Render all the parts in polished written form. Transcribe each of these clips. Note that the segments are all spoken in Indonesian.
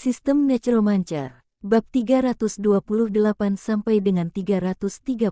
Sistem Necromancer, bab 328 sampai dengan 330.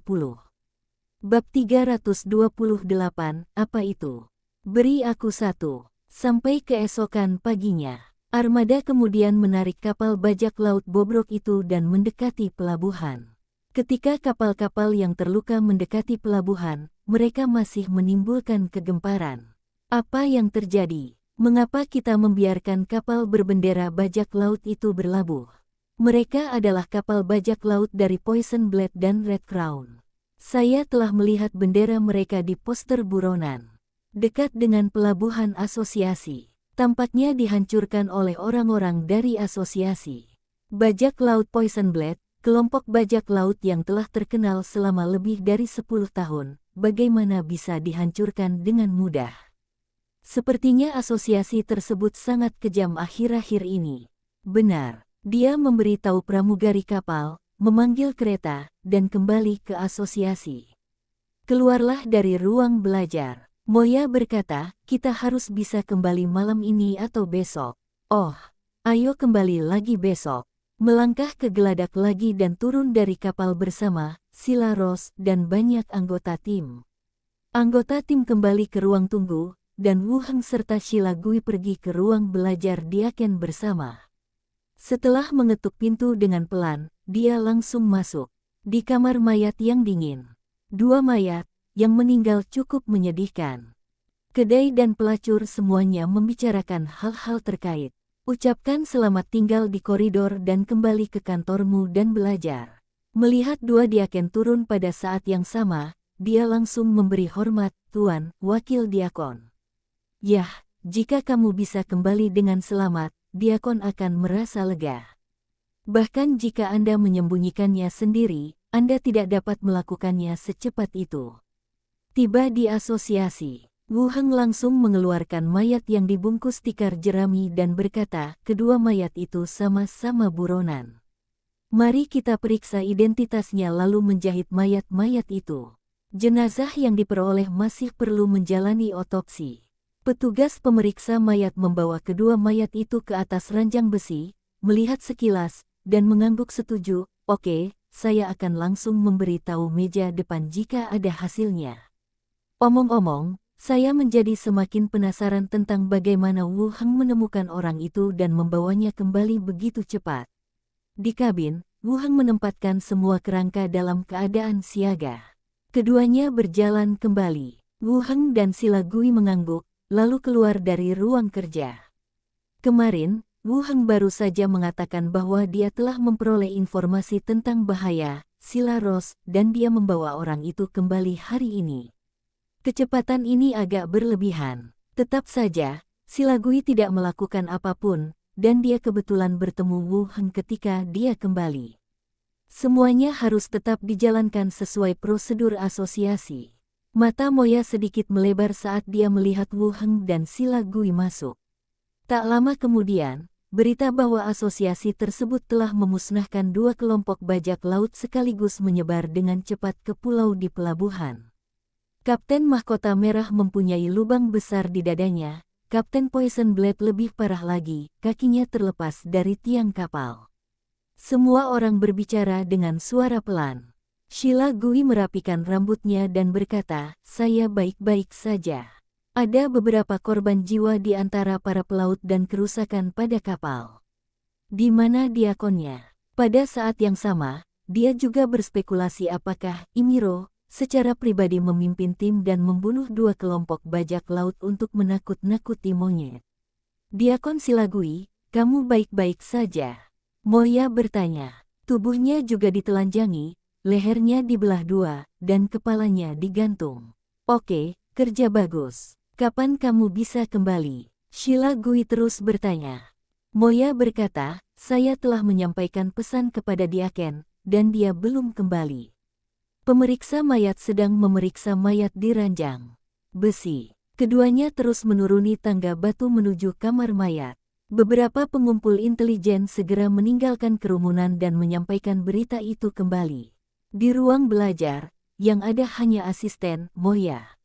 Bab 328, apa itu? Beri aku satu. Sampai keesokan paginya, armada kemudian menarik kapal bajak laut bobrok itu dan mendekati pelabuhan. Ketika kapal-kapal yang terluka mendekati pelabuhan, mereka masih menimbulkan kegemparan. Apa yang terjadi? Mengapa kita membiarkan kapal berbendera bajak laut itu berlabuh? Mereka adalah kapal bajak laut dari Poison Blade dan Red Crown. Saya telah melihat bendera mereka di poster buronan, dekat dengan pelabuhan asosiasi. Tampaknya dihancurkan oleh orang-orang dari asosiasi. Bajak laut Poison Blade, kelompok bajak laut yang telah terkenal selama lebih dari 10 tahun, bagaimana bisa dihancurkan dengan mudah? Sepertinya asosiasi tersebut sangat kejam akhir-akhir ini. Benar, dia memberitahu pramugari kapal, memanggil kereta, dan kembali ke asosiasi. Keluarlah dari ruang belajar. Moya berkata, kita harus bisa kembali malam ini atau besok. Oh, ayo kembali lagi besok. Melangkah ke geladak lagi dan turun dari kapal bersama Sila Rose dan banyak anggota tim. Anggota tim kembali ke ruang tunggu, dan Wu Heng serta Sheila Gui pergi ke ruang belajar Diaken bersama. Setelah mengetuk pintu dengan pelan, dia langsung masuk. Di kamar mayat yang dingin. 2 mayat, yang meninggal cukup menyedihkan. Kedai dan pelacur semuanya membicarakan hal-hal terkait. Ucapkan selamat tinggal di koridor dan kembali ke kantormu dan belajar. Melihat 2 diaken turun pada saat yang sama, dia langsung memberi hormat, Tuan, Wakil Diakon. Yah, jika kamu bisa kembali dengan selamat, Diakon akan merasa lega. Bahkan jika Anda menyembunyikannya sendiri, Anda tidak dapat melakukannya secepat itu. Tiba di asosiasi, Wu Heng langsung mengeluarkan mayat yang dibungkus tikar jerami dan berkata, kedua mayat itu sama-sama buronan. Mari kita periksa identitasnya lalu menjahit mayat-mayat itu. Jenazah yang diperoleh masih perlu menjalani otopsi. Petugas pemeriksa mayat membawa kedua mayat itu ke atas ranjang besi, melihat sekilas, dan mengangguk setuju. Oke, saya akan langsung memberitahu meja depan jika ada hasilnya. Omong-omong, saya menjadi semakin penasaran tentang bagaimana Wu Heng menemukan orang itu dan membawanya kembali begitu cepat. Di kabin, Wu Heng menempatkan semua kerangka dalam keadaan siaga. Keduanya berjalan kembali. Wu Heng dan Sila Gui mengangguk, lalu keluar dari ruang kerja. Kemarin, Wu Heng baru saja mengatakan bahwa dia telah memperoleh informasi tentang bahaya Sila Rose dan dia membawa orang itu kembali hari ini. Kecepatan ini agak berlebihan. Tetap saja, Sila Gui tidak melakukan apapun, dan dia kebetulan bertemu Wu Heng ketika dia kembali. Semuanya harus tetap dijalankan sesuai prosedur asosiasi. Mata Moya sedikit melebar saat dia melihat Wu Heng dan Sila Gui masuk. Tak lama kemudian, berita bahwa asosiasi tersebut telah memusnahkan 2 kelompok bajak laut sekaligus menyebar dengan cepat ke pulau di pelabuhan. Kapten Mahkota Merah mempunyai lubang besar di dadanya, Kapten Poison Blade lebih parah lagi, kakinya terlepas dari tiang kapal. Semua orang berbicara dengan suara pelan. Sheila Gui merapikan rambutnya dan berkata, saya baik-baik saja. Ada beberapa korban jiwa di antara para pelaut dan kerusakan pada kapal. Di mana diakonnya? Pada saat yang sama, dia juga berspekulasi apakah Imiro secara pribadi memimpin tim dan membunuh 2 kelompok bajak laut untuk menakut-nakuti monyet. Diakon Sheila Gui, kamu baik-baik saja? Moya bertanya. Tubuhnya juga ditelanjangi, lehernya dibelah 2, dan kepalanya digantung. Oke, kerja bagus. Kapan kamu bisa kembali? Sheila Gui terus bertanya. Moya berkata, saya telah menyampaikan pesan kepada Diaken, dan dia belum kembali. Pemeriksa mayat sedang memeriksa mayat di ranjang besi. Keduanya terus menuruni tangga batu menuju kamar mayat. Beberapa pengumpul intelijen segera meninggalkan kerumunan dan menyampaikan berita itu kembali. Di ruang belajar, yang ada hanya asisten, Moya.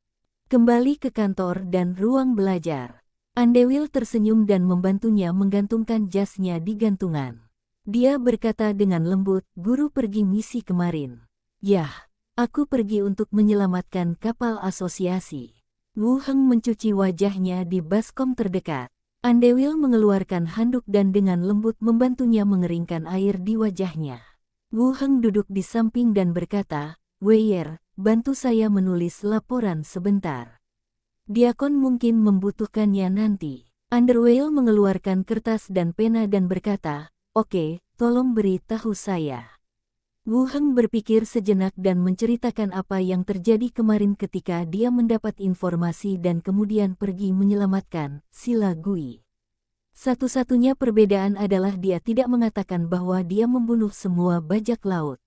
Kembali ke kantor dan ruang belajar. Andewil tersenyum dan membantunya menggantungkan jasnya di gantungan. Dia berkata dengan lembut, "Guru pergi misi kemarin." "Yah, aku pergi untuk menyelamatkan kapal asosiasi." Wu Heng mencuci wajahnya di baskom terdekat. Andewil mengeluarkan handuk dan dengan lembut membantunya mengeringkan air di wajahnya. Wu Heng duduk di samping dan berkata, "Weiyer, bantu saya menulis laporan sebentar. Diakon mungkin membutuhkannya nanti." Underwhale mengeluarkan kertas dan pena dan berkata, "Oke, tolong beri tahu saya." Wu Heng berpikir sejenak dan menceritakan apa yang terjadi kemarin ketika dia mendapat informasi dan kemudian pergi menyelamatkan Sila Gui. Satu-satunya perbedaan adalah dia tidak mengatakan bahwa dia membunuh semua bajak laut.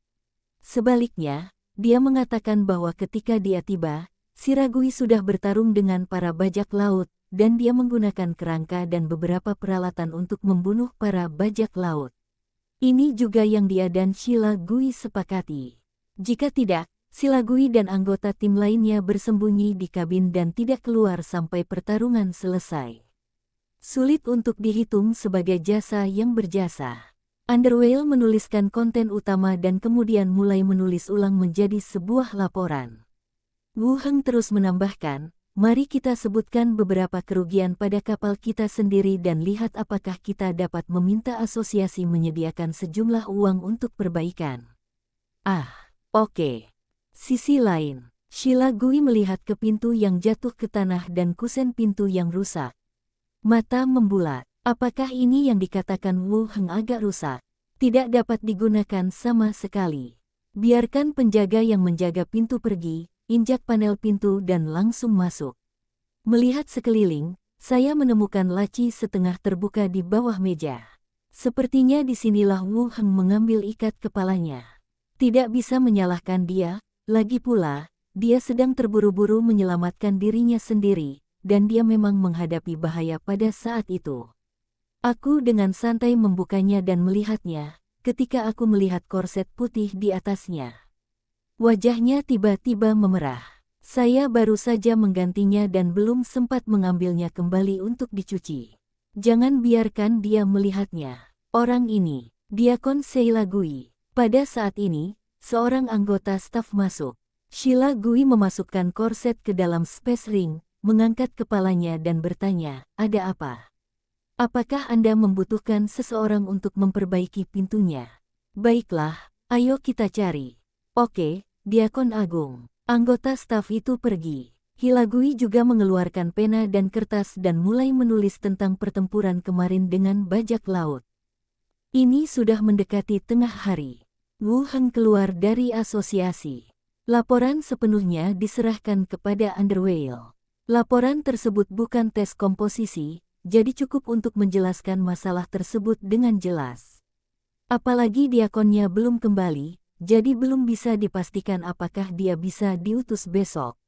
Sebaliknya, dia mengatakan bahwa ketika dia tiba, Siragui sudah bertarung dengan para bajak laut, dan dia menggunakan kerangka dan beberapa peralatan untuk membunuh para bajak laut. Ini juga yang dia dan Sila Gui sepakati. Jika tidak, Sila Gui dan anggota tim lainnya bersembunyi di kabin dan tidak keluar sampai pertarungan selesai. Sulit untuk dihitung sebagai jasa yang berjasa. Underwhale menuliskan konten utama dan kemudian mulai menulis ulang menjadi sebuah laporan. Wu Heng terus menambahkan, "Mari kita sebutkan beberapa kerugian pada kapal kita sendiri dan lihat apakah kita dapat meminta asosiasi menyediakan sejumlah uang untuk perbaikan." Oke. Sisi lain, Sila Gui melihat ke pintu yang jatuh ke tanah dan kusen pintu yang rusak. Mata membulat. Apakah ini yang dikatakan Wu Heng agak rusak? Tidak dapat digunakan sama sekali. Biarkan penjaga yang menjaga pintu pergi, injak panel pintu dan langsung masuk. Melihat sekeliling, saya menemukan laci setengah terbuka di bawah meja. Sepertinya disinilah Wu Heng mengambil ikat kepalanya. Tidak bisa menyalahkan dia, lagi pula, dia sedang terburu-buru menyelamatkan dirinya sendiri, dan dia memang menghadapi bahaya pada saat itu. Aku dengan santai membukanya dan melihatnya, ketika aku melihat korset putih di atasnya. Wajahnya tiba-tiba memerah. Saya baru saja menggantinya dan belum sempat mengambilnya kembali untuk dicuci. Jangan biarkan dia melihatnya. Orang ini, Diakon Sheila Gui. Pada saat ini, seorang anggota staf masuk. Sheila Gui memasukkan korset ke dalam space ring, mengangkat kepalanya dan bertanya, "Ada apa? Apakah Anda membutuhkan seseorang untuk memperbaiki pintunya?" "Baiklah, ayo kita cari." "Oke, Diakon Agung." Anggota staf itu pergi. Hilagui juga mengeluarkan pena dan kertas dan mulai menulis tentang pertempuran kemarin dengan bajak laut. Ini sudah mendekati tengah hari. Wu Heng keluar dari asosiasi. Laporan sepenuhnya diserahkan kepada Underwhale. Laporan tersebut bukan tes komposisi, jadi cukup untuk menjelaskan masalah tersebut dengan jelas. Apalagi diakonnya belum kembali, jadi belum bisa dipastikan apakah dia bisa diutus besok.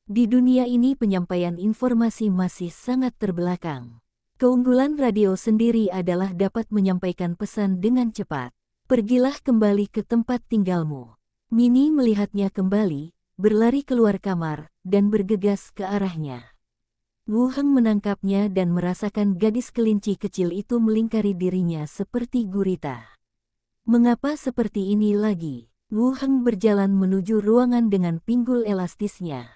Di dunia ini penyampaian informasi masih sangat terbelakang. Keunggulan radio sendiri adalah dapat menyampaikan pesan dengan cepat. "Pergilah kembali ke tempat tinggalmu." Mini melihatnya kembali, berlari keluar kamar, dan bergegas ke arahnya. Wu Heng menangkapnya dan merasakan gadis kelinci kecil itu melingkari dirinya seperti gurita. "Mengapa seperti ini lagi?" Wu Heng berjalan menuju ruangan dengan pinggul elastisnya.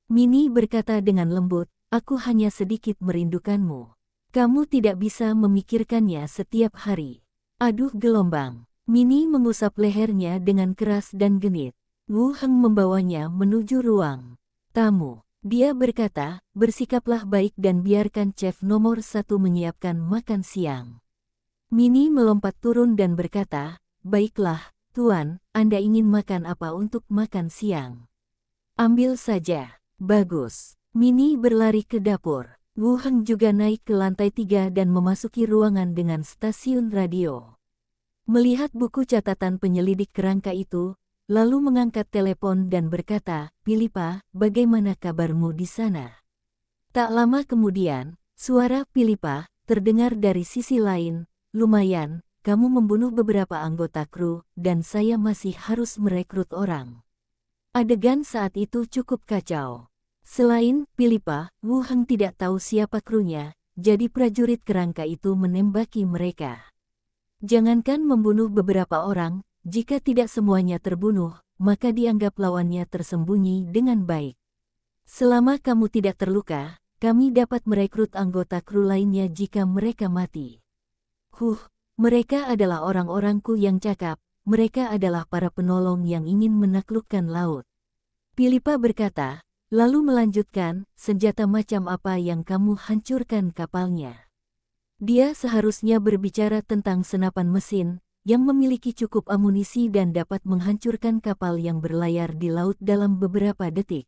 Mini berkata dengan lembut, "Aku hanya sedikit merindukanmu. Kamu tidak bisa memikirkannya setiap hari." "Aduh gelombang." Mini mengusap lehernya dengan keras dan genit. Wu Heng membawanya menuju ruang tamu. Dia berkata, "Bersikaplah baik dan biarkan chef nomor 1 menyiapkan makan siang." Mini melompat turun dan berkata, "Baiklah, Tuan, Anda ingin makan apa untuk makan siang?" "Ambil saja." "Bagus." Mini berlari ke dapur. Wu Heng juga naik ke lantai 3 dan memasuki ruangan dengan stasiun radio. Melihat buku catatan penyelidik kerangka itu, lalu mengangkat telepon dan berkata, "Philippa, bagaimana kabarmu di sana?" Tak lama kemudian, suara Philippa terdengar dari sisi lain, "Lumayan, kamu membunuh beberapa anggota kru, dan saya masih harus merekrut orang." Adegan saat itu cukup kacau. Selain Philippa, Wu Heng tidak tahu siapa krunya, jadi prajurit kerangka itu menembaki mereka. Jangankan membunuh beberapa orang, jika tidak semuanya terbunuh, maka dianggap lawannya tersembunyi dengan baik. Selama kamu tidak terluka, kami dapat merekrut anggota kru lainnya jika mereka mati. Mereka adalah orang-orangku yang cakap, mereka adalah para penolong yang ingin menaklukkan laut. Pilipa berkata, lalu melanjutkan, senjata macam apa yang kamu hancurkan kapalnya? Dia seharusnya berbicara tentang senapan mesin, yang memiliki cukup amunisi dan dapat menghancurkan kapal yang berlayar di laut dalam beberapa detik.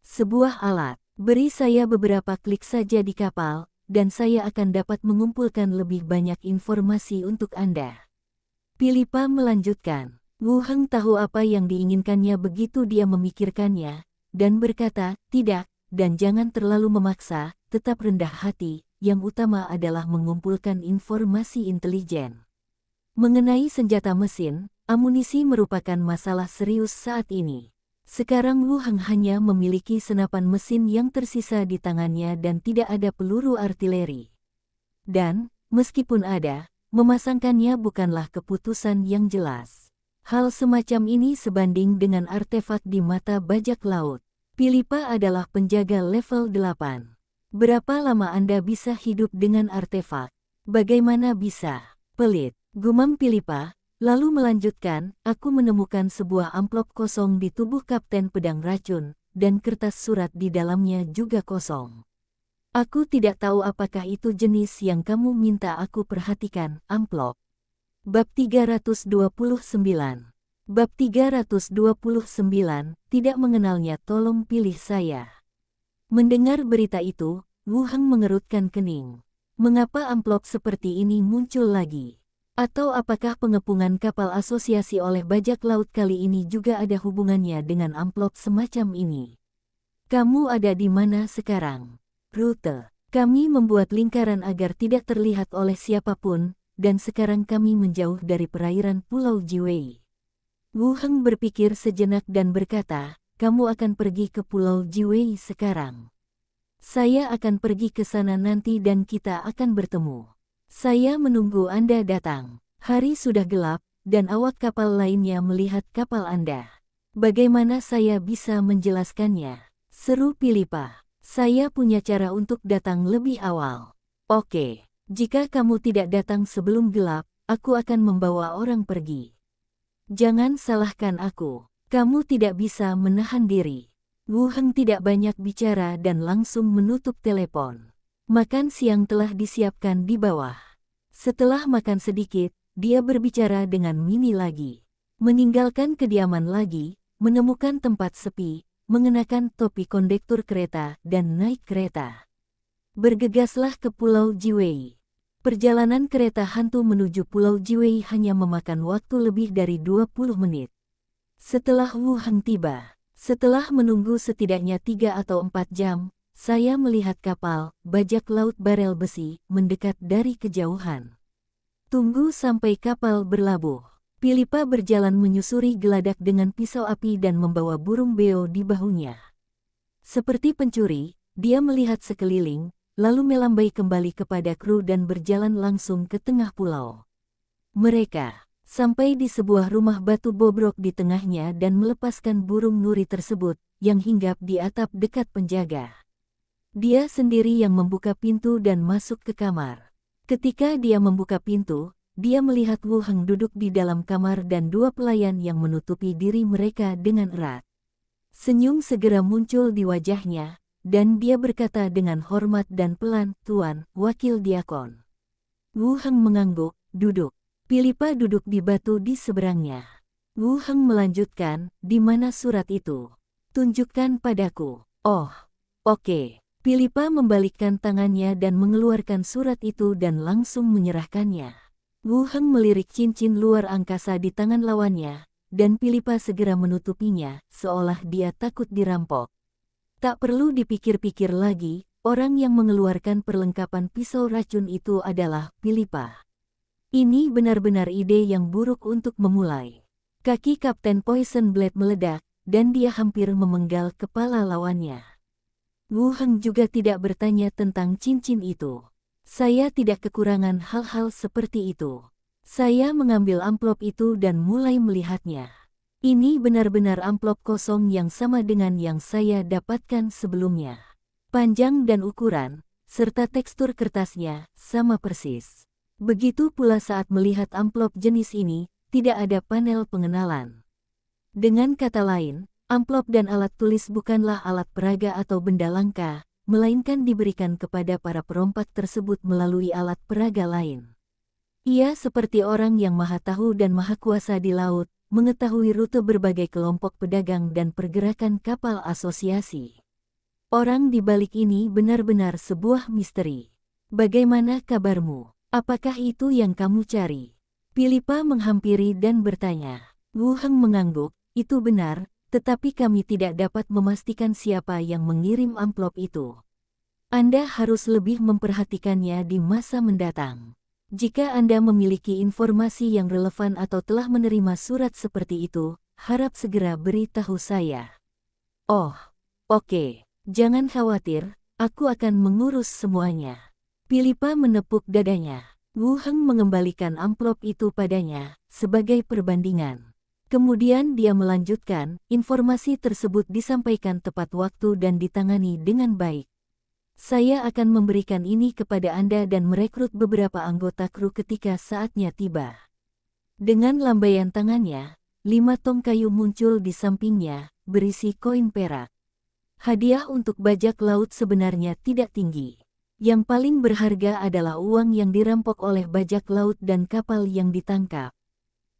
Sebuah alat, beri saya beberapa klik saja di kapal, dan saya akan dapat mengumpulkan lebih banyak informasi untuk Anda. Pilipa melanjutkan. Wu Heng tahu apa yang diinginkannya begitu dia memikirkannya, dan berkata, tidak, dan jangan terlalu memaksa, tetap rendah hati, yang utama adalah mengumpulkan informasi intelijen. Mengenai senjata mesin, amunisi merupakan masalah serius saat ini. Sekarang Wu Heng hanya memiliki senapan mesin yang tersisa di tangannya dan tidak ada peluru artileri. Dan, meskipun ada, memasangkannya bukanlah keputusan yang jelas. Hal semacam ini sebanding dengan artefak di mata bajak laut. Pilipa adalah penjaga level 8. Berapa lama Anda bisa hidup dengan artefak? Bagaimana bisa? Pelit, gumam Pilipa. Lalu melanjutkan, aku menemukan sebuah amplop kosong di tubuh Kapten Pedang Racun, dan kertas surat di dalamnya juga kosong. Aku tidak tahu apakah itu jenis yang kamu minta aku perhatikan, amplop. Bab 329. Bab 329, tidak mengenalnya tolong pilih saya. Mendengar berita itu, Wu Heng mengerutkan kening. Mengapa amplop seperti ini muncul lagi? Atau apakah pengepungan kapal asosiasi oleh bajak laut kali ini juga ada hubungannya dengan amplop semacam ini? Kamu ada di mana sekarang? Rute. Kami membuat lingkaran agar tidak terlihat oleh siapapun, dan sekarang kami menjauh dari perairan Pulau Jiwei. Wu Heng berpikir sejenak dan berkata, kamu akan pergi ke Pulau Jiwei sekarang. Saya akan pergi ke sana nanti dan kita akan bertemu. Saya menunggu Anda datang. Hari sudah gelap, dan awak kapal lainnya melihat kapal Anda. Bagaimana saya bisa menjelaskannya? Seru Pilipa. Saya punya cara untuk datang lebih awal. Oke, jika kamu tidak datang sebelum gelap, aku akan membawa orang pergi. Jangan salahkan aku. Kamu tidak bisa menahan diri. Wu Heng tidak banyak bicara dan langsung menutup telepon. Makan siang telah disiapkan di bawah. Setelah makan sedikit, dia berbicara dengan Mini lagi. Meninggalkan kediaman lagi, menemukan tempat sepi, mengenakan topi kondektur kereta dan naik kereta. Bergegaslah ke Pulau Jiwei. Perjalanan kereta hantu menuju Pulau Jiwei hanya memakan waktu lebih dari 20 menit. Setelah Wu Heng tiba, setelah menunggu setidaknya 3 atau 4 jam, saya melihat kapal, bajak laut barel besi, mendekat dari kejauhan. Tunggu sampai kapal berlabuh. Pilipa berjalan menyusuri geladak dengan pisau api dan membawa burung beo di bahunya. Seperti pencuri, dia melihat sekeliling, lalu melambai kembali kepada kru dan berjalan langsung ke tengah pulau. Mereka sampai di sebuah rumah batu bobrok di tengahnya dan melepaskan burung nuri tersebut, yang hinggap di atap dekat penjaga. Dia sendiri yang membuka pintu dan masuk ke kamar. Ketika dia membuka pintu, dia melihat Wu Heng duduk di dalam kamar dan 2 pelayan yang menutupi diri mereka dengan erat. Senyum segera muncul di wajahnya, dan dia berkata dengan hormat dan pelan, "Tuan, Wakil Diakon." Wu Heng mengangguk, duduk. Pilipa duduk di batu di seberangnya. Wu Heng melanjutkan, "Di mana surat itu? Tunjukkan padaku." "Oh, oke." Pilipa membalikkan tangannya dan mengeluarkan surat itu dan langsung menyerahkannya. Wu Heng melirik cincin luar angkasa di tangan lawannya, dan Pilipa segera menutupinya, seolah dia takut dirampok. Tak perlu dipikir-pikir lagi, orang yang mengeluarkan perlengkapan pisau racun itu adalah Pilipa. Ini benar-benar ide yang buruk untuk memulai. Kaki Kapten Poison Blade meledak, dan dia hampir memenggal kepala lawannya. Wu Heng juga tidak bertanya tentang cincin itu. Saya tidak kekurangan hal-hal seperti itu. Saya mengambil amplop itu dan mulai melihatnya. Ini benar-benar amplop kosong yang sama dengan yang saya dapatkan sebelumnya. Panjang dan ukuran, serta tekstur kertasnya, sama persis. Begitu pula saat melihat amplop jenis ini, tidak ada panel pengenalan. Dengan kata lain, amplop dan alat tulis bukanlah alat peraga atau benda langka, melainkan diberikan kepada para perompak tersebut melalui alat peraga lain. Ia seperti orang yang maha tahu dan maha kuasa di laut, mengetahui rute berbagai kelompok pedagang dan pergerakan kapal asosiasi. Orang di balik ini benar-benar sebuah misteri. Bagaimana kabarmu? Apakah itu yang kamu cari? Philippa menghampiri dan bertanya. Wu Heng mengangguk, itu benar, tetapi kami tidak dapat memastikan siapa yang mengirim amplop itu. Anda harus lebih memperhatikannya di masa mendatang. Jika Anda memiliki informasi yang relevan atau telah menerima surat seperti itu, harap segera beritahu saya. Oh, oke. Jangan khawatir, aku akan mengurus semuanya. Philippa menepuk dadanya. Wu Heng mengembalikan amplop itu padanya, sebagai perbandingan. Kemudian dia melanjutkan, informasi tersebut disampaikan tepat waktu dan ditangani dengan baik. Saya akan memberikan ini kepada Anda dan merekrut beberapa anggota kru ketika saatnya tiba. Dengan lambaian tangannya, 5 tong kayu muncul di sampingnya, berisi koin perak. Hadiah untuk bajak laut sebenarnya tidak tinggi. Yang paling berharga adalah uang yang dirampok oleh bajak laut dan kapal yang ditangkap.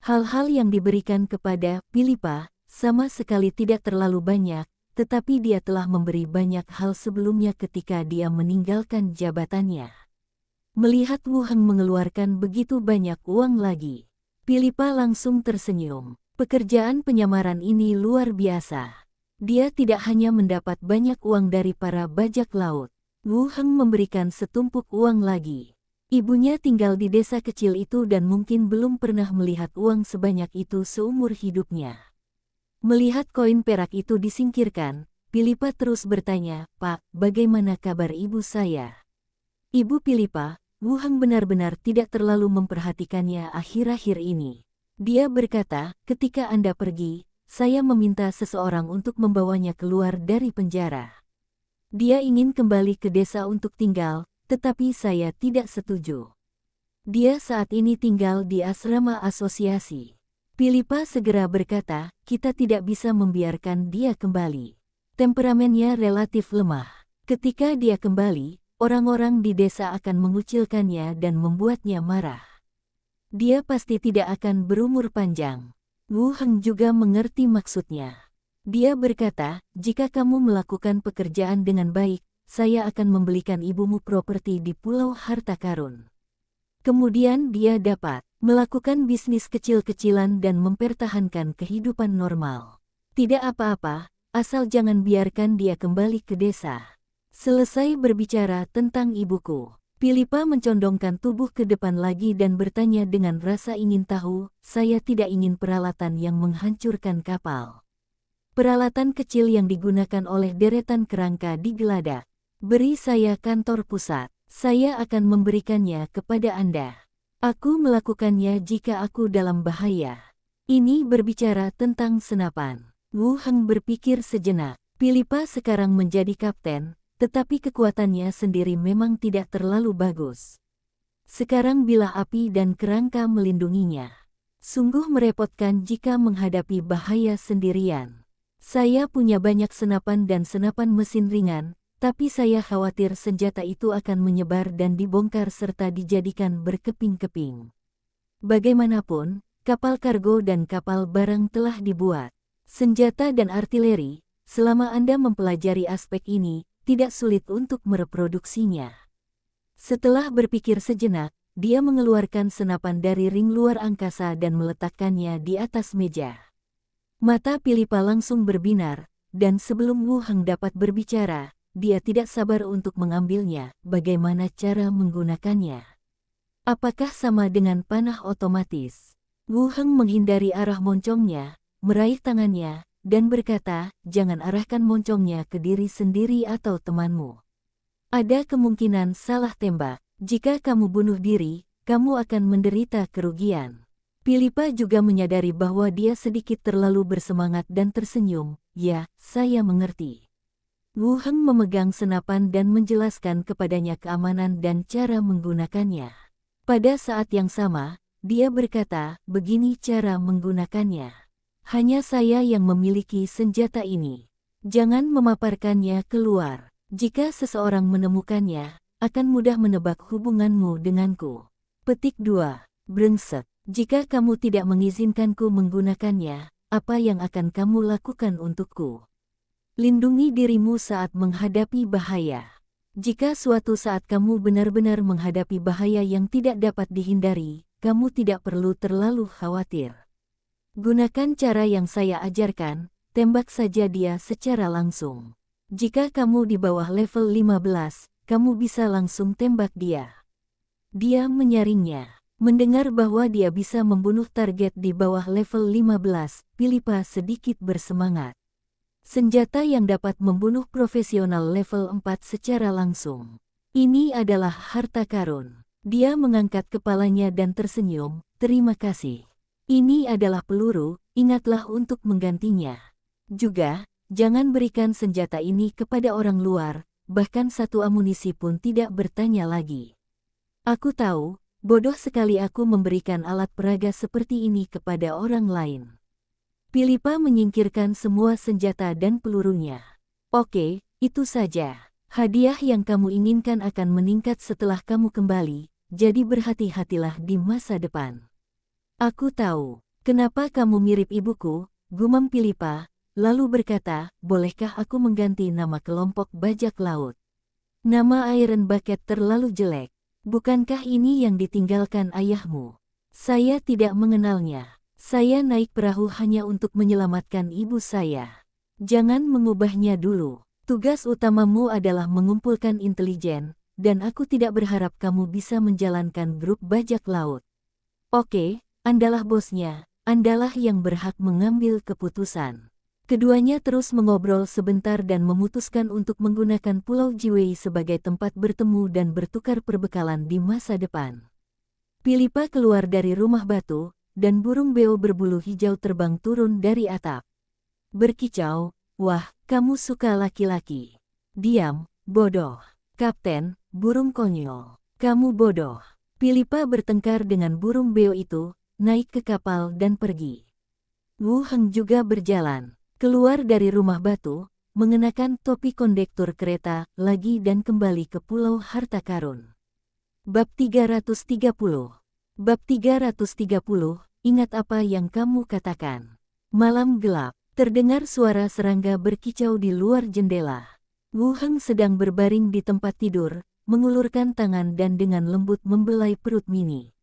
Hal-hal yang diberikan kepada Philippa sama sekali tidak terlalu banyak, tetapi dia telah memberi banyak hal sebelumnya ketika dia meninggalkan jabatannya. Melihat Wu Heng mengeluarkan begitu banyak uang lagi, Philippa langsung tersenyum. Pekerjaan penyamaran ini luar biasa. Dia tidak hanya mendapat banyak uang dari para bajak laut. Wu Heng memberikan setumpuk uang lagi. Ibunya tinggal di desa kecil itu dan mungkin belum pernah melihat uang sebanyak itu seumur hidupnya. Melihat koin perak itu disingkirkan, Philippa terus bertanya, "Pak, bagaimana kabar ibu saya?" Ibu Philippa, Wu Heng benar-benar tidak terlalu memperhatikannya akhir-akhir ini. Dia berkata, "Ketika Anda pergi, saya meminta seseorang untuk membawanya keluar dari penjara. Dia ingin kembali ke desa untuk tinggal, tetapi saya tidak setuju. Dia saat ini tinggal di asrama asosiasi." Philippa segera berkata, "Kita tidak bisa membiarkan dia kembali. Temperamennya relatif lemah. Ketika dia kembali, orang-orang di desa akan mengucilkannya dan membuatnya marah. Dia pasti tidak akan berumur panjang." Wu Heng juga mengerti maksudnya. Dia berkata, "Jika kamu melakukan pekerjaan dengan baik, saya akan membelikan ibumu properti di Pulau Harta Karun. Kemudian dia dapat melakukan bisnis kecil-kecilan dan mempertahankan kehidupan normal. Tidak apa-apa, asal jangan biarkan dia kembali ke desa." Selesai berbicara tentang ibuku, Philippa mencondongkan tubuh ke depan lagi dan bertanya dengan rasa ingin tahu, "Saya tidak ingin peralatan yang menghancurkan kapal. Peralatan kecil yang digunakan oleh deretan kerangka di geladak. Beri saya kantor pusat, saya akan memberikannya kepada Anda. Aku melakukannya jika aku dalam bahaya." Ini berbicara tentang senapan. Wu Heng berpikir sejenak. Philippa sekarang menjadi kapten, tetapi kekuatannya sendiri memang tidak terlalu bagus. Sekarang bilah api dan kerangka melindunginya. Sungguh merepotkan jika menghadapi bahaya sendirian. Saya punya banyak senapan dan senapan mesin ringan, tapi saya khawatir senjata itu akan menyebar dan dibongkar serta dijadikan berkeping-keping. Bagaimanapun, kapal kargo dan kapal barang telah dibuat. Senjata dan artileri, selama Anda mempelajari aspek ini, tidak sulit untuk mereproduksinya. Setelah berpikir sejenak, dia mengeluarkan senapan dari ring luar angkasa dan meletakkannya di atas meja. Mata Philippa langsung berbinar, dan sebelum Wu Heng dapat berbicara, dia tidak sabar untuk mengambilnya. Bagaimana cara menggunakannya? Apakah sama dengan panah otomatis? Wu Heng menghindari arah moncongnya, meraih tangannya, dan berkata, "Jangan arahkan moncongnya ke diri sendiri atau temanmu. Ada kemungkinan salah tembak." Jika kamu bunuh diri, kamu akan menderita kerugian. Philippa juga menyadari bahwa dia sedikit terlalu bersemangat dan tersenyum. Ya, saya mengerti. Wu Heng memegang senapan dan menjelaskan kepadanya keamanan dan cara menggunakannya. Pada saat yang sama, dia berkata, begini cara menggunakannya. Hanya saya yang memiliki senjata ini. Jangan memaparkannya keluar. Jika seseorang menemukannya, akan mudah menebak hubunganmu denganku. Petik 2. Brengsek. Jika kamu tidak mengizinkanku menggunakannya, apa yang akan kamu lakukan untukku? Lindungi dirimu saat menghadapi bahaya. Jika suatu saat kamu benar-benar menghadapi bahaya yang tidak dapat dihindari, kamu tidak perlu terlalu khawatir. Gunakan cara yang saya ajarkan, tembak saja dia secara langsung. Jika kamu di bawah level 15, kamu bisa langsung tembak dia. Dia menyaringnya. Mendengar bahwa dia bisa membunuh target di bawah level 15, Philippa sedikit bersemangat. Senjata yang dapat membunuh profesional level 4 secara langsung. Ini adalah harta karun. Dia mengangkat kepalanya dan tersenyum, terima kasih. Ini adalah peluru, ingatlah untuk menggantinya. Juga, jangan berikan senjata ini kepada orang luar, bahkan satu amunisi pun tidak bertanya lagi. Aku tahu, bodoh sekali aku memberikan alat peraga seperti ini kepada orang lain. Philippa menyingkirkan semua senjata dan pelurunya. Oke, itu saja. Hadiah yang kamu inginkan akan meningkat setelah kamu kembali, jadi berhati-hatilah di masa depan. Aku tahu, kenapa kamu mirip ibuku, gumam Philippa, lalu berkata, bolehkah aku mengganti nama kelompok bajak laut? Nama Iron Bucket terlalu jelek. Bukankah ini yang ditinggalkan ayahmu? Saya tidak mengenalnya. Saya naik perahu hanya untuk menyelamatkan ibu saya. Jangan mengubahnya dulu. Tugas utamamu adalah mengumpulkan intelijen, dan aku tidak berharap kamu bisa menjalankan grup bajak laut. Oke, Andalah bosnya, Andalah yang berhak mengambil keputusan. Keduanya terus mengobrol sebentar dan memutuskan untuk menggunakan Pulau Jiwei sebagai tempat bertemu dan bertukar perbekalan di masa depan. Philippa keluar dari rumah batu, dan burung beo berbulu hijau terbang turun dari atap. Berkicau, wah, kamu suka laki-laki. Diam, bodoh. Kapten, burung konyol. Kamu bodoh. Philippa bertengkar dengan burung beo itu, naik ke kapal dan pergi. Wu Heng juga berjalan, keluar dari rumah batu, mengenakan topi kondektur kereta lagi dan kembali ke Pulau Harta Karun. Bab 330. Bab 330. Ingat apa yang kamu katakan. Malam gelap, terdengar suara serangga berkicau di luar jendela. Wu Heng sedang berbaring di tempat tidur, mengulurkan tangan dan dengan lembut membelai perut Mini.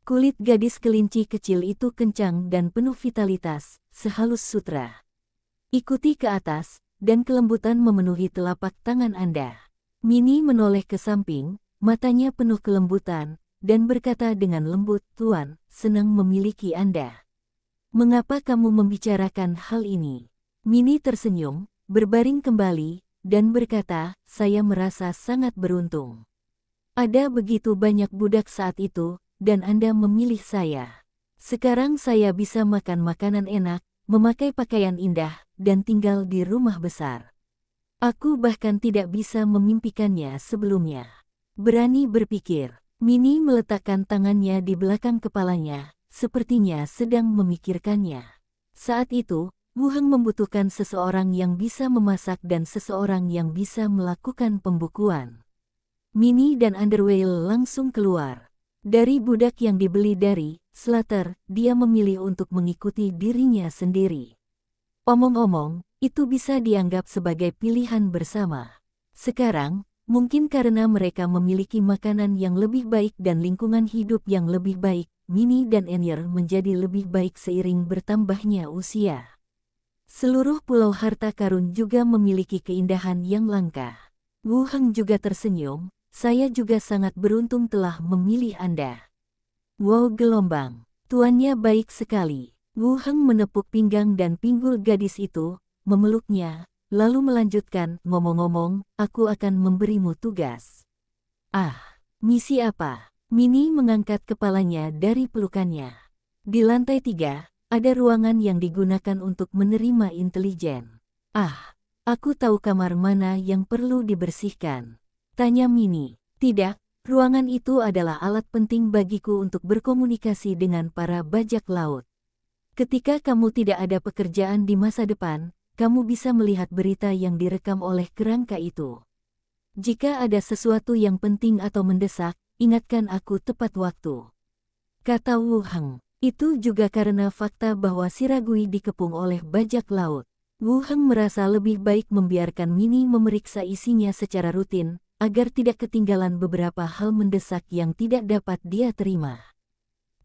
Kulit gadis kelinci kecil itu kencang dan penuh vitalitas, sehalus sutra. Ikuti ke atas, dan kelembutan memenuhi telapak tangan Anda. Mini menoleh ke samping, matanya penuh kelembutan, dan berkata dengan lembut, Tuan, senang memiliki Anda. Mengapa kamu membicarakan hal ini? Mini tersenyum, berbaring kembali, dan berkata, saya merasa sangat beruntung. Ada begitu banyak budak saat itu, dan Anda memilih saya. Sekarang saya bisa makan makanan enak, memakai pakaian indah, dan tinggal di rumah besar. Aku bahkan tidak bisa memimpikannya sebelumnya. Berani berpikir. Mini meletakkan tangannya di belakang kepalanya, sepertinya sedang memikirkannya. Saat itu, Wu Heng membutuhkan seseorang yang bisa memasak dan seseorang yang bisa melakukan pembukuan. Mini dan Underwhale langsung keluar. Dari budak yang dibeli dari Slater, dia memilih untuk mengikuti dirinya sendiri. Omong-omong, itu bisa dianggap sebagai pilihan bersama. Sekarang, mungkin karena mereka memiliki makanan yang lebih baik dan lingkungan hidup yang lebih baik, Mini dan Enyer menjadi lebih baik seiring bertambahnya usia. Seluruh Pulau Harta Karun juga memiliki keindahan yang langka. Wu Heng juga tersenyum, saya juga sangat beruntung telah memilih Anda. Wow gelombang, tuannya baik sekali. Wu Heng menepuk pinggang dan pinggul gadis itu, memeluknya. Lalu melanjutkan, ngomong-ngomong, aku akan memberimu tugas. Ah, Misi apa? Mini mengangkat kepalanya dari pelukannya. Di lantai 3, ada ruangan yang digunakan untuk menerima intelijen. Ah, aku tahu kamar mana yang perlu dibersihkan. Tanya Mini. Tidak, ruangan itu adalah alat penting bagiku untuk berkomunikasi dengan para bajak laut. Ketika kamu tidak ada pekerjaan di masa depan, kamu bisa melihat berita yang direkam oleh kerangka itu. Jika ada sesuatu yang penting atau mendesak, ingatkan aku tepat waktu. Kata Wu Heng. Itu juga karena fakta bahwa Siragui dikepung oleh bajak laut. Wu Heng merasa lebih baik membiarkan Mini memeriksa isinya secara rutin, agar tidak ketinggalan beberapa hal mendesak yang tidak dapat dia terima.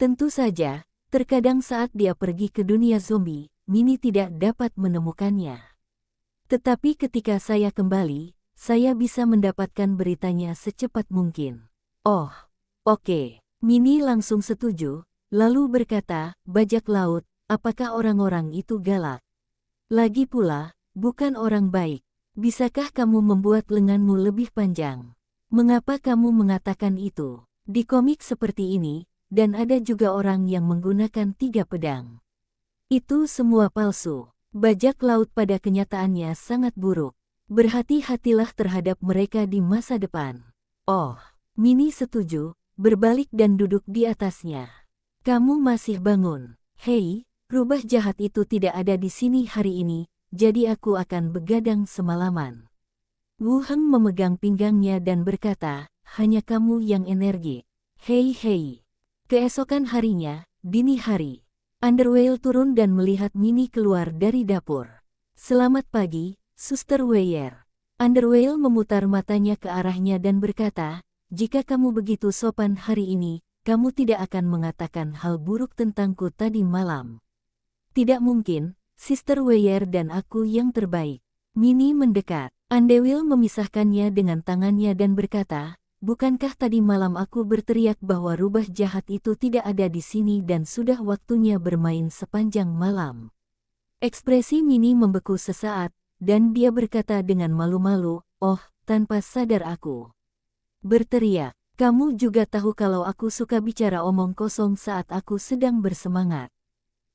Tentu saja, terkadang saat dia pergi ke dunia zombie, Mini tidak dapat menemukannya. Tetapi ketika saya kembali, saya bisa mendapatkan beritanya secepat mungkin. Oh, oke. Mini langsung setuju, lalu berkata, bajak laut, apakah orang-orang itu galak? Lagi pula, bukan orang baik. Bisakah kamu membuat lenganmu lebih panjang? Mengapa kamu mengatakan itu? Di komik seperti ini, dan ada juga orang yang menggunakan 3 pedang. Itu semua palsu. Bajak laut pada kenyataannya sangat buruk. Berhati-hatilah terhadap mereka di masa depan. Oh, Mini setuju, berbalik dan duduk di atasnya. Kamu masih bangun. Hei, rubah jahat itu tidak ada di sini hari ini, jadi aku akan begadang semalaman. Wu Heng memegang pinggangnya dan berkata, hanya kamu yang energik. Hei. Keesokan harinya, dini hari, Underwhale turun dan melihat Mini keluar dari dapur. Selamat pagi, Suster Weyer. Underwhale memutar matanya ke arahnya dan berkata, jika kamu begitu sopan hari ini, kamu tidak akan mengatakan hal buruk tentangku tadi malam. Tidak mungkin, Sister Weyer dan aku yang terbaik. Mini mendekat. Underwhale memisahkannya dengan tangannya dan berkata, bukankah tadi malam aku berteriak bahwa rubah jahat itu tidak ada di sini dan sudah waktunya bermain sepanjang malam? Ekspresi Mini membeku sesaat, dan dia berkata dengan malu-malu, oh, tanpa sadar aku berteriak. Kamu juga tahu kalau aku suka bicara omong kosong saat aku sedang bersemangat.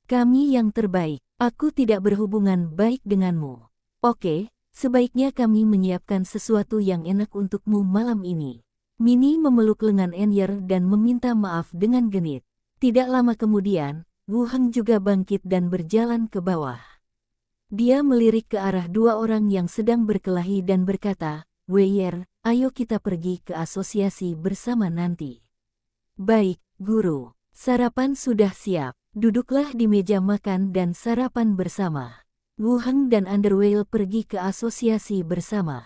Kami yang terbaik, aku tidak berhubungan baik denganmu. Oke, sebaiknya kami menyiapkan sesuatu yang enak untukmu malam ini. Mini memeluk lengan Enyer dan meminta maaf dengan genit. Tidak lama kemudian, Wu Heng juga bangkit dan berjalan ke bawah. Dia melirik ke arah 2 orang yang sedang berkelahi dan berkata, Weyer, ayo kita pergi ke asosiasi bersama nanti. Baik, Guru. Sarapan sudah siap. Duduklah di meja makan dan sarapan bersama. Wu Heng dan Underwhale pergi ke asosiasi bersama.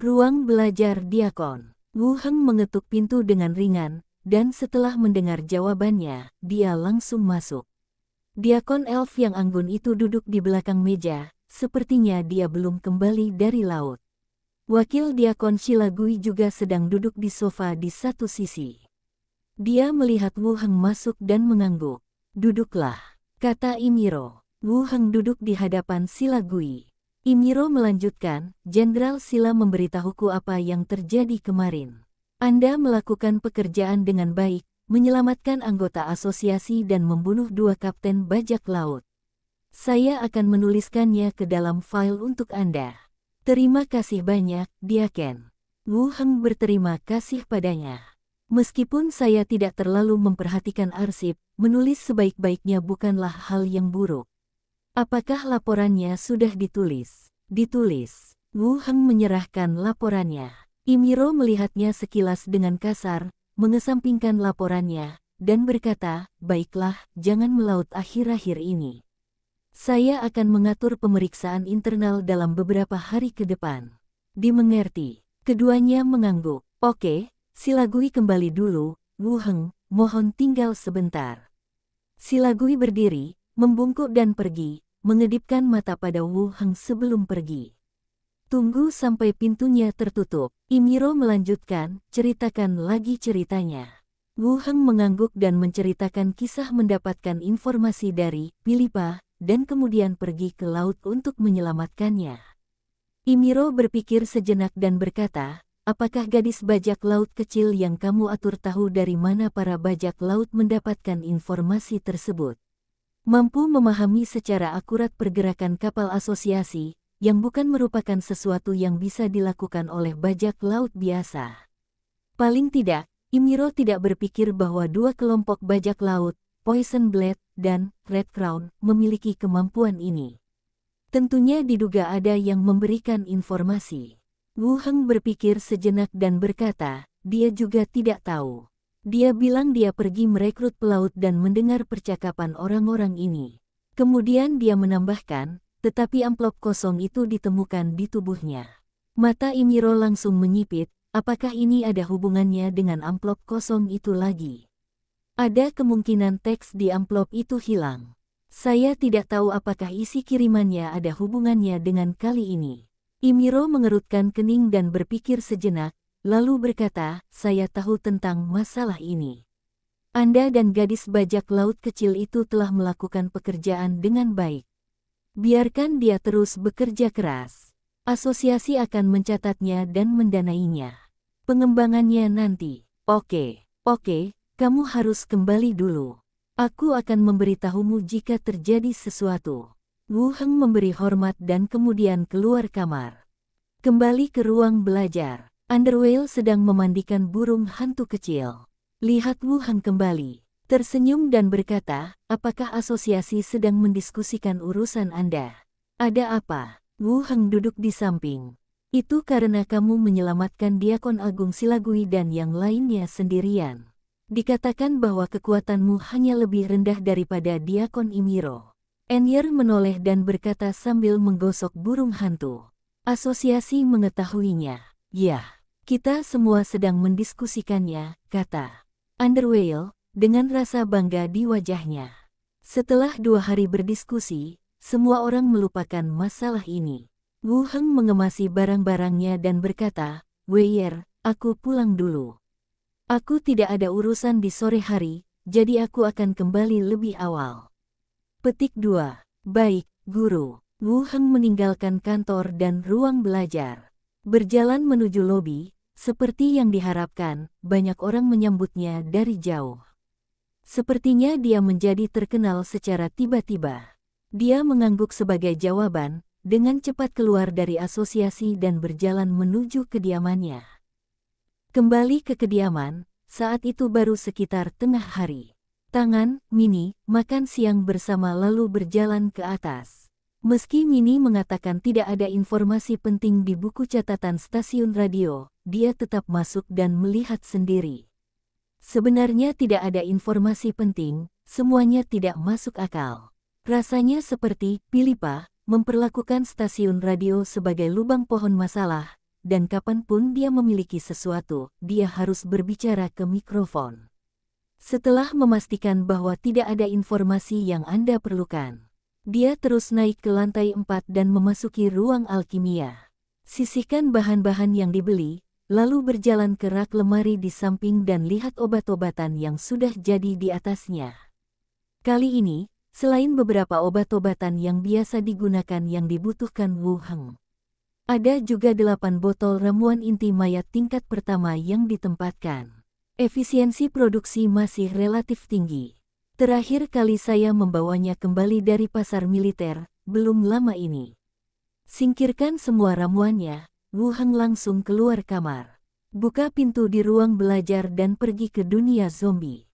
Ruang belajar Diakon. Wu Heng mengetuk pintu dengan ringan, dan setelah mendengar jawabannya, dia langsung masuk. Diakon elf yang anggun itu duduk di belakang meja, sepertinya dia belum kembali dari laut. Wakil Diakon Shilagui juga sedang duduk di sofa di satu sisi. Dia melihat Wu Heng masuk dan mengangguk. Duduklah, kata Imiro. Wu Heng duduk di hadapan Shilagui. Imiro melanjutkan, Jenderal Sila memberitahuku apa yang terjadi kemarin. Anda melakukan pekerjaan dengan baik, menyelamatkan anggota asosiasi dan membunuh 2 kapten bajak laut. Saya akan menuliskannya ke dalam file untuk Anda. Terima kasih banyak, Diaken. Wu Heng berterima kasih padanya. Meskipun saya tidak terlalu memperhatikan arsip, menulis sebaik-baiknya bukanlah hal yang buruk. Apakah laporannya sudah ditulis? Ditulis. Wu Heng menyerahkan laporannya. Imiro melihatnya sekilas dengan kasar, mengesampingkan laporannya, dan berkata, baiklah, jangan melaut akhir-akhir ini. Saya akan mengatur pemeriksaan internal dalam beberapa hari ke depan. Dimengerti. Keduanya mengangguk. Oke, Shilagui kembali dulu, Wu Heng, mohon tinggal sebentar. Shilagui berdiri, membungkuk dan pergi, mengedipkan mata pada Wu Heng sebelum pergi. Tunggu sampai pintunya tertutup. Imiro melanjutkan, ceritakan lagi ceritanya. Wu Heng mengangguk dan menceritakan kisah mendapatkan informasi dari Pilipa, dan kemudian pergi ke laut untuk menyelamatkannya. Imiro berpikir sejenak dan berkata, apakah gadis bajak laut kecil yang kamu atur tahu dari mana para bajak laut mendapatkan informasi tersebut? Mampu memahami secara akurat pergerakan kapal asosiasi, yang bukan merupakan sesuatu yang bisa dilakukan oleh bajak laut biasa. Paling tidak, Imiro tidak berpikir bahwa dua kelompok bajak laut, Poison Blade dan Red Crown, memiliki kemampuan ini. Tentunya diduga ada yang memberikan informasi. Wu Heng berpikir sejenak dan berkata, dia juga tidak tahu. Dia bilang dia pergi merekrut pelaut dan mendengar percakapan orang-orang ini. Kemudian dia menambahkan, tetapi amplop kosong itu ditemukan di tubuhnya. Mata Imiro langsung menyipit, apakah ini ada hubungannya dengan amplop kosong itu lagi? Ada kemungkinan teks di amplop itu hilang. Saya tidak tahu apakah isi kirimannya ada hubungannya dengan kali ini. Imiro mengerutkan kening dan berpikir sejenak, lalu berkata, saya tahu tentang masalah ini. Anda dan gadis bajak laut kecil itu telah melakukan pekerjaan dengan baik. Biarkan dia terus bekerja keras. Asosiasi akan mencatatnya dan mendanainya. Pengembangannya nanti. Oke, kamu harus kembali dulu. Aku akan memberitahumu jika terjadi sesuatu. Wu Heng memberi hormat dan kemudian keluar kamar. Kembali ke ruang belajar. Underwhale sedang memandikan burung hantu kecil. Lihat Wu Heng kembali, tersenyum dan berkata, apakah asosiasi sedang mendiskusikan urusan Anda? Ada apa? Wu Heng duduk di samping. Itu karena kamu menyelamatkan Diakon Agung Silagui dan yang lainnya sendirian. Dikatakan bahwa kekuatanmu hanya lebih rendah daripada Diakon Imiro. Enyer menoleh dan berkata sambil menggosok burung hantu. Asosiasi mengetahuinya. Ya, kita semua sedang mendiskusikannya, kata Underwhale, dengan rasa bangga di wajahnya. Setelah 2 hari berdiskusi, semua orang melupakan masalah ini. Wu Heng mengemasi barang-barangnya dan berkata, Weyer, aku pulang dulu. Aku tidak ada urusan di sore hari, jadi aku akan kembali lebih awal. Petik 2. Baik, guru. Wu Heng meninggalkan kantor dan ruang belajar. Berjalan menuju lobi, seperti yang diharapkan, banyak orang menyambutnya dari jauh. Sepertinya dia menjadi terkenal secara tiba-tiba. Dia mengangguk sebagai jawaban, dengan cepat keluar dari asosiasi dan berjalan menuju kediamannya. Kembali ke kediaman, saat itu baru sekitar tengah hari. Tangan, Mini, makan siang bersama lalu berjalan ke atas. Meski Mini mengatakan tidak ada informasi penting di buku catatan stasiun radio, dia tetap masuk dan melihat sendiri. Sebenarnya tidak ada informasi penting, semuanya tidak masuk akal. Rasanya seperti Pilipa memperlakukan stasiun radio sebagai lubang pohon masalah, dan kapanpun dia memiliki sesuatu, dia harus berbicara ke mikrofon. Setelah memastikan bahwa tidak ada informasi yang Anda perlukan, dia terus naik ke lantai 4 dan memasuki ruang alkimia. Sisihkan bahan-bahan yang dibeli, lalu berjalan ke rak lemari di samping dan lihat obat-obatan yang sudah jadi di atasnya. Kali ini, selain beberapa obat-obatan yang biasa digunakan yang dibutuhkan Wu Heng, ada juga 8 botol ramuan inti mayat tingkat pertama yang ditempatkan. Efisiensi produksi masih relatif tinggi. Terakhir kali saya membawanya kembali dari pasar militer, belum lama ini. Singkirkan semua ramuannya, Wu Heng langsung keluar kamar. Buka pintu di ruang belajar dan pergi ke dunia zombie.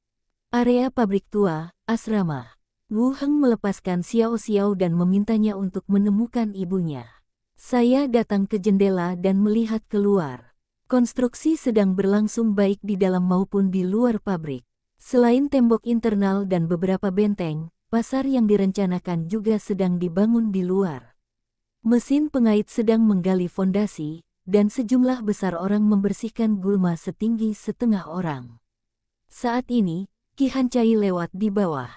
Area pabrik tua, asrama. Wu Heng melepaskan Xiao Xiao dan memintanya untuk menemukan ibunya. Saya datang ke jendela dan melihat keluar. Konstruksi sedang berlangsung baik di dalam maupun di luar pabrik. Selain tembok internal dan beberapa benteng, pasar yang direncanakan juga sedang dibangun di luar. Mesin pengait sedang menggali fondasi, dan sejumlah besar orang membersihkan gulma setinggi setengah orang. Saat ini, Qi Hancai lewat di bawah.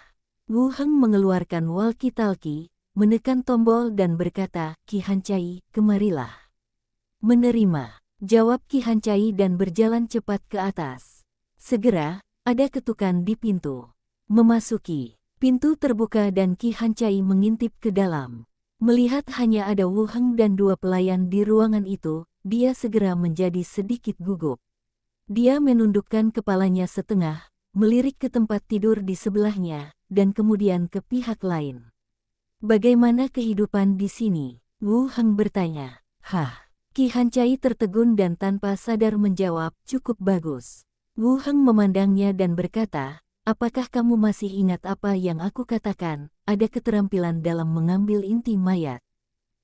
Wu Heng mengeluarkan walkie-talkie, menekan tombol dan berkata, Qi Hancai, kemarilah. Menerima, jawab Qi Hancai dan berjalan cepat ke atas. Segera, ada ketukan di pintu. Memasuki, pintu terbuka dan Qi Hancai mengintip ke dalam. Melihat hanya ada Wu Heng dan dua pelayan di ruangan itu, dia segera menjadi sedikit gugup. Dia menundukkan kepalanya setengah, melirik ke tempat tidur di sebelahnya, dan kemudian ke pihak lain. Bagaimana kehidupan di sini? Wu Heng bertanya. Hah? Qi Hancai tertegun dan tanpa sadar menjawab, cukup bagus. Wu Heng memandangnya dan berkata, apakah kamu masih ingat apa yang aku katakan? Ada keterampilan dalam mengambil inti mayat.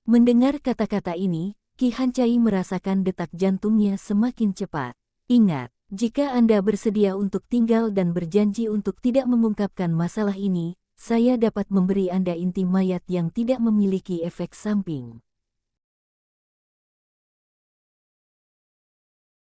Mendengar kata-kata ini, Qi Hancai merasakan detak jantungnya semakin cepat. Ingat, jika Anda bersedia untuk tinggal dan berjanji untuk tidak mengungkapkan masalah ini, saya dapat memberi Anda inti mayat yang tidak memiliki efek samping.